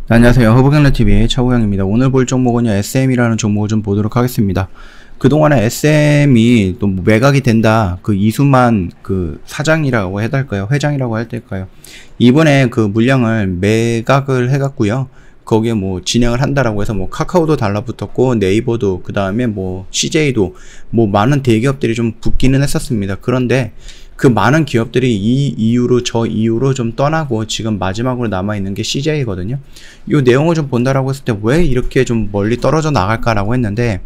네, 안녕하세요. 허브경제TV의 차우영입니다. 오늘 볼 종목은요, SM이라는 종목을 좀 보도록 하겠습니다. 그동안에 SM이 또 매각이 된다, 그 이수만 그 사장이라고 해야 될까요? 회장이라고 해야 될까요? 이번에 그 물량을 매각을 해갖고요. 거기에 뭐 진행을 한다라고 해서 뭐 카카오도 달라붙었고, 네이버도, 그 다음에 뭐 CJ도, 뭐 많은 대기업들이 좀 붙기는 했었습니다. 그런데 그 많은 기업들이 이 이유로 저 이유로 좀 떠나고 지금 마지막으로 남아있는 게 CJ거든요. 이 내용을 좀 본다라고 했을 때 왜 이렇게 좀 멀리 떨어져 나갈까라고 했는데,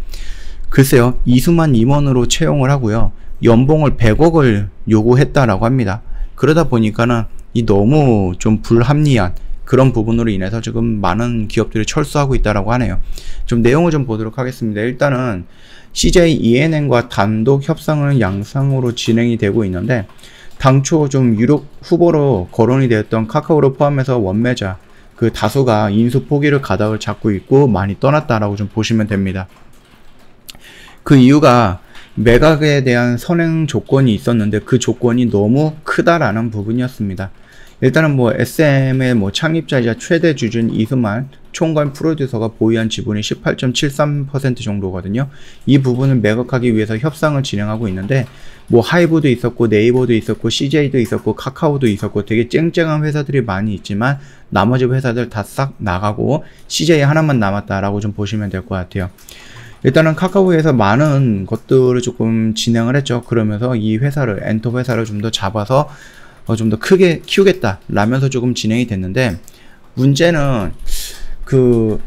글쎄요, 이수만 임원으로 채용을 하고요, 연봉을 100억을 요구했다라고 합니다. 그러다 보니까는 이 너무 좀 불합리한 그런 부분으로 인해서 지금 많은 기업들이 철수하고 있다라고 하네요. 좀 내용을 좀 보도록 하겠습니다. 일단은 CJ ENM과 단독 협상은 양상으로 진행이 되고 있는데, 당초 좀 유력 후보로 거론이 되었던 카카오를 포함해서 원매자 그 다수가 인수 포기를 가닥을 잡고 있고 많이 떠났다라고 좀 보시면 됩니다. 그 이유가 매각에 대한 선행 조건이 있었는데 그 조건이 너무 크다라는 부분이었습니다. 일단은 뭐 SM의 뭐 창립자이자 최대 주주인 이수만 총괄 프로듀서가 보유한 지분이 18.73% 정도거든요. 이 부분을 매각하기 위해서 협상을 진행하고 있는데, 뭐 하이브도 있었고 네이버도 있었고 CJ도 있었고 카카오도 있었고 되게 쨍쨍한 회사들이 많이 있지만 나머지 회사들 다 싹 나가고 CJ 하나만 남았다라고 좀 보시면 될 것 같아요. 일단은 카카오에서 많은 것들을 조금 진행을 했죠. 그러면서 이 회사를, 엔터 회사를 좀 더 잡아서 좀 더 크게 키우겠다 라면서 조금 진행이 됐는데, 문제는 그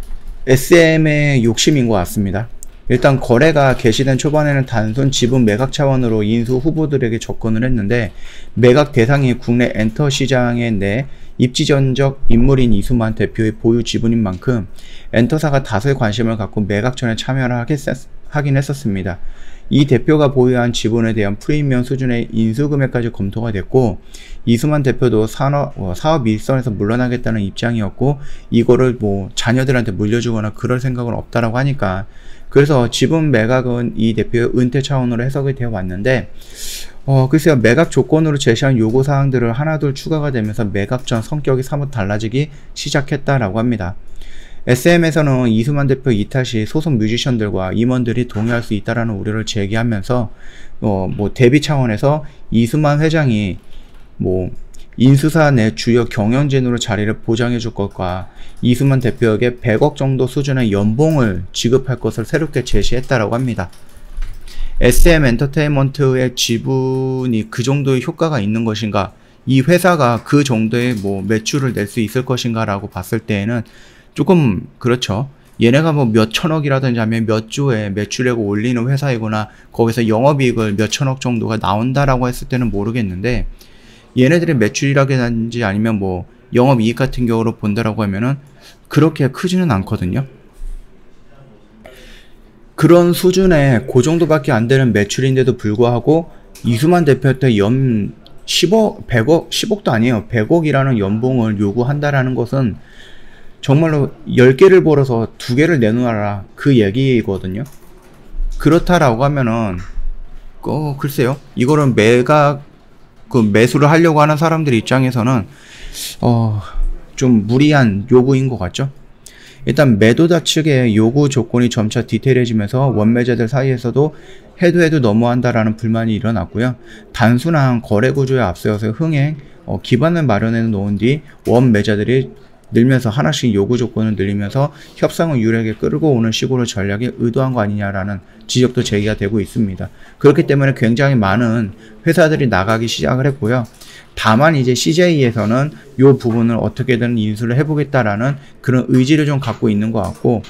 SM의 욕심인 것 같습니다. 일단 거래가 개시된 초반에는 단순 지분 매각 차원으로 인수 후보들에게 접근을 했는데, 매각 대상이 국내 엔터 시장에 내 입지전적 인물인 이수만 대표의 보유 지분인 만큼 엔터사가 다수의 관심을 갖고 매각전에 참여를 하긴 했었습니다. 이 대표가 보유한 지분에 대한 프리미엄 수준의 인수금액까지 검토가 됐고, 이수만 대표도 사업 일선에서 물러나겠다는 입장이었고, 이거를 뭐 자녀들한테 물려주거나 그럴 생각은 없다라고 하니까, 그래서 지분 매각은 이 대표의 은퇴 차원으로 해석이 되어 왔는데, 글쎄요, 매각 조건으로 제시한 요구사항들을 하나둘 추가가 되면서 매각 전 성격이 사뭇 달라지기 시작했다라고 합니다. SM에서는 이수만 대표 이탈 시 소속 뮤지션들과 임원들이 동의할 수 있다라는 우려를 제기하면서 뭐 대비 차원에서 이수만 회장이 뭐 인수사 내 주요 경영진으로 자리를 보장해 줄 것과 이수만 대표에게 100억 정도 수준의 연봉을 지급할 것을 새롭게 제시했다라고 합니다. SM 엔터테인먼트의 지분이 그 정도의 효과가 있는 것인가, 이 회사가 그 정도의 뭐 매출을 낼 수 있을 것인가 라고 봤을 때에는 조금 그렇죠. 얘네가 뭐 몇 천억이라든지 하면 몇 조의 매출액을 올리는 회사이거나 거기서 영업이익을 몇 천억 정도가 나온다라고 했을 때는 모르겠는데, 얘네들의 매출이라든지 아니면 뭐 영업이익 같은 경우로 본다라고 하면은 그렇게 크지는 않거든요. 그런 수준의 그 정도밖에 안 되는 매출인데도 불구하고 이수만 대표한테 10억, 100억, 10억도 아니에요. 100억이라는 연봉을 요구한다라는 것은 정말로 10개를 벌어서 2개를 내놓아라 그 얘기거든요. 그렇다라고 하면은 글쎄요, 이거는 매수를 하려고 하는 사람들 입장에서는 좀 무리한 요구인 것 같죠. 일단 매도자 측의 요구 조건이 점차 디테일해지면서 원매자들 사이에서도 해도 너무한다라는 불만이 일어났고요. 단순한 거래 구조에 앞세워서 흥행 기반을 마련해 놓은 뒤 원매자들이 늘면서 하나씩 요구 조건을 늘리면서 협상을 유리하게 끌고 오는 식으로 전략이 의도한 거 아니냐라는 지적도 제기가 되고 있습니다. 그렇기 때문에 굉장히 많은 회사들이 나가기 시작을 했고요. 다만 이제 CJ에서는 이 부분을 어떻게든 인수를 해보겠다라는 그런 의지를 좀 갖고 있는 것 같고,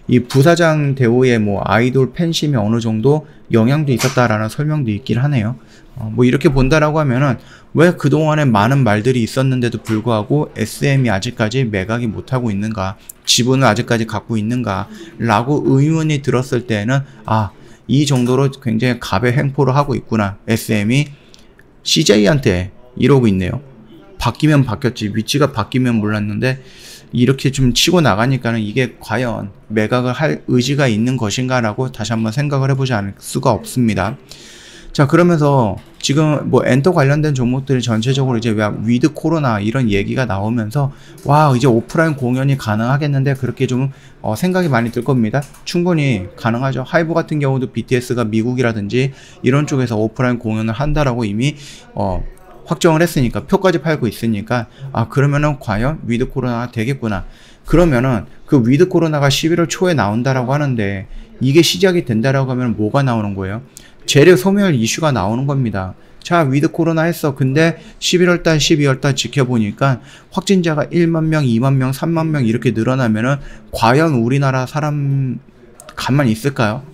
이 부사장 대우의 뭐 아이돌 팬심이 어느 정도 영향도 있었다라는 설명도 있긴 하네요. 뭐 이렇게 본다라고 하면은 왜 그동안에 많은 말들이 있었는데도 불구하고 SM이 아직까지 매각이 못하고 있는가, 지분을 아직까지 갖고 있는가 라고 의문이 들었을 때는 이 정도로 굉장히 갑의 횡포를 하고 있구나, SM이 CJ한테 이러고 있네요. 바뀌면 바뀌었지, 위치가 바뀌면 몰랐는데 이렇게 좀 치고 나가니까는 이게 과연 매각을 할 의지가 있는 것인가 라고 다시 한번 생각을 해보지 않을 수가 없습니다. 자, 그러면서 지금 뭐 엔터 관련된 종목들이 전체적으로 이제 위드 코로나 이런 얘기가 나오면서 와, 이제 오프라인 공연이 가능하겠는데, 그렇게 좀 생각이 많이 들 겁니다. 충분히 가능하죠. 하이브 같은 경우도 BTS가 미국이라든지 이런 쪽에서 오프라인 공연을 한다라고 이미 확정을 했으니까, 표까지 팔고 있으니까, 아, 그러면은 과연 위드 코로나가 되겠구나. 그러면은 그 위드 코로나가 11월 초에 나온다라고 하는데, 이게 시작이 된다라고 하면 뭐가 나오는 거예요? 재료 소멸 이슈가 나오는 겁니다. 자, 위드 코로나 했어. 근데 11월달, 12월달 지켜보니까 확진자가 1만 명, 2만 명, 3만 명 이렇게 늘어나면은 과연 우리나라 사람 가만히 있을까요?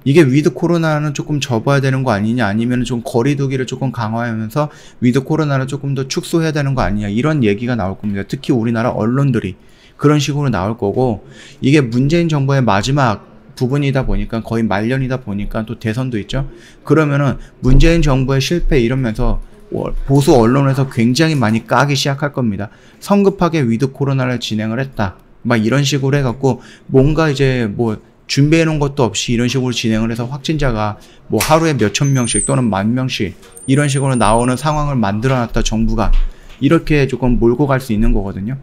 이게 위드 코로나는 조금 접어야 되는 거 아니냐, 아니면 좀 거리두기를 조금 강화하면서 위드 코로나를 조금 더 축소해야 되는 거 아니냐, 이런 얘기가 나올 겁니다. 특히 우리나라 언론들이 그런 식으로 나올 거고, 이게 문재인 정부의 마지막 부분이다 보니까, 거의 말년이다 보니까 또 대선도 있죠. 그러면은 문재인 정부의 실패 이러면서 보수 언론에서 굉장히 많이 까기 시작할 겁니다. 성급하게 위드 코로나를 진행을 했다, 막 이런 식으로 해갖고 뭔가 이제 뭐 준비해 놓은 것도 없이 이런 식으로 진행을 해서 확진자가 뭐 하루에 몇천 명씩 또는 만 명씩 이런 식으로 나오는 상황을 만들어 놨다, 정부가. 이렇게 조금 몰고 갈 수 있는 거거든요.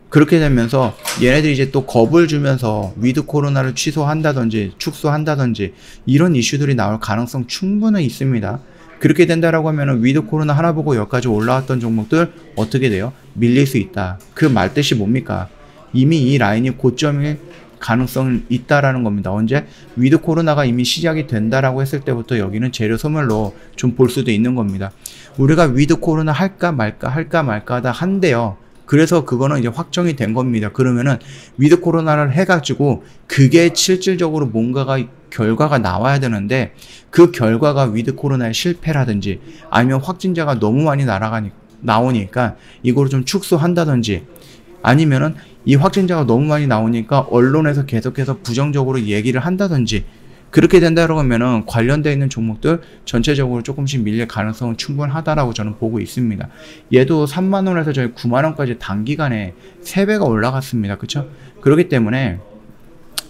그렇게 되면서 얘네들이 이제 또 겁을 주면서 위드 코로나를 취소한다든지 축소한다든지 이런 이슈들이 나올 가능성 충분히 있습니다. 그렇게 된다라고 하면은 위드 코로나 하나 보고 여기까지 올라왔던 종목들 어떻게 돼요? 밀릴 수 있다. 그 말뜻이 뭡니까? 이미 이 라인이 고점일 가능성이 있다라는 겁니다. 언제? 위드 코로나가 이미 시작이 된다라고 했을 때부터 여기는 재료 소멸로 좀 볼 수도 있는 겁니다. 우리가 위드 코로나 할까 말까 하다 한대요. 그래서 그거는 이제 확정이 된 겁니다. 그러면은 위드 코로나를 해가지고 그게 실질적으로 뭔가가 결과가 나와야 되는데, 그 결과가 위드 코로나의 실패라든지 아니면 확진자가 너무 많이 나오니까 이거를 좀 축소한다든지, 아니면은 이 확진자가 너무 많이 나오니까 언론에서 계속해서 부정적으로 얘기를 한다든지, 그렇게 된다고 하면은 관련되어 있는 종목들 전체적으로 조금씩 밀릴 가능성은 충분하다라고 저는 보고 있습니다. 얘도 3만원에서 저희 9만원까지 단기간에 3배가 올라갔습니다. 그쵸? 그렇기 때문에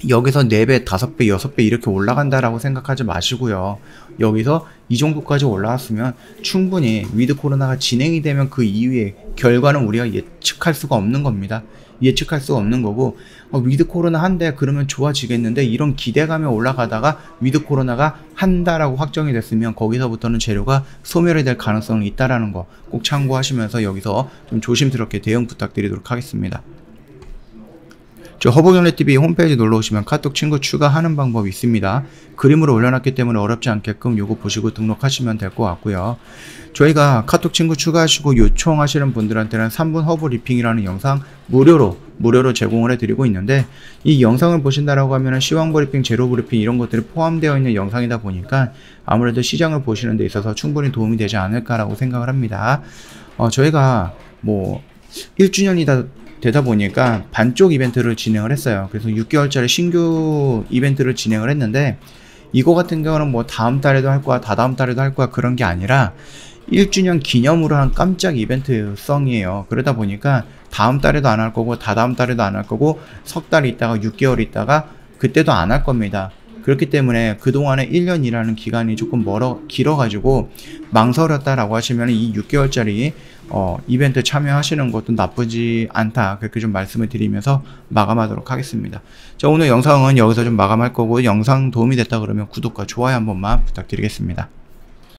여기서 4배, 5배, 6배 이렇게 올라간다라고 생각하지 마시고요. 여기서 이 정도까지 올라왔으면 충분히 위드 코로나가 진행이 되면 그 이후에 결과는 우리가 예측할 수가 없는 겁니다. 예측할 수가 없는 거고, 위드 코로나 한대 그러면 좋아지겠는데, 이런 기대감에 올라가다가 위드 코로나가 한다라고 확정이 됐으면 거기서부터는 재료가 소멸이 될 가능성이 있다라는 거 꼭 참고하시면서 여기서 좀 조심스럽게 대응 부탁드리도록 하겠습니다. 저 허브경제TV 홈페이지 놀러오시면 카톡 친구 추가하는 방법이 있습니다. 그림으로 올려놨기 때문에 어렵지 않게끔 요거 보시고 등록하시면 될 것 같고요. 저희가 카톡 친구 추가하시고 요청하시는 분들한테는 3분 허브 리핑이라는 영상 무료로 제공을 해드리고 있는데, 이 영상을 보신다라고 하면 시황 브리핑, 제로 브리핑 이런 것들이 포함되어 있는 영상이다 보니까 아무래도 시장을 보시는 데 있어서 충분히 도움이 되지 않을까라고 생각을 합니다. 저희가 뭐 1주년이다 되다 보니까 반쪽 이벤트를 진행을 했어요. 그래서 6개월짜리 신규 이벤트를 진행을 했는데, 이거 같은 경우는 뭐 다음 달에도 할 거야, 다다음 달에도 할 거야, 그런 게 아니라 1주년 기념으로 한 깜짝 이벤트성이에요. 그러다 보니까 다음 달에도 안 할 거고 다다음 달에도 안 할 거고 석 달 있다가 6개월 있다가 그때도 안 할 겁니다. 그렇기 때문에 그동안에 1년이라는 기간이 조금 길어가지고 망설였다라고 하시면 이 6개월짜리 이벤트 참여하시는 것도 나쁘지 않다, 그렇게 좀 말씀을 드리면서 마감하도록 하겠습니다. 자, 오늘 영상은 여기서 좀 마감할 거고, 영상 도움이 됐다 그러면 구독과 좋아요 한 번만 부탁드리겠습니다.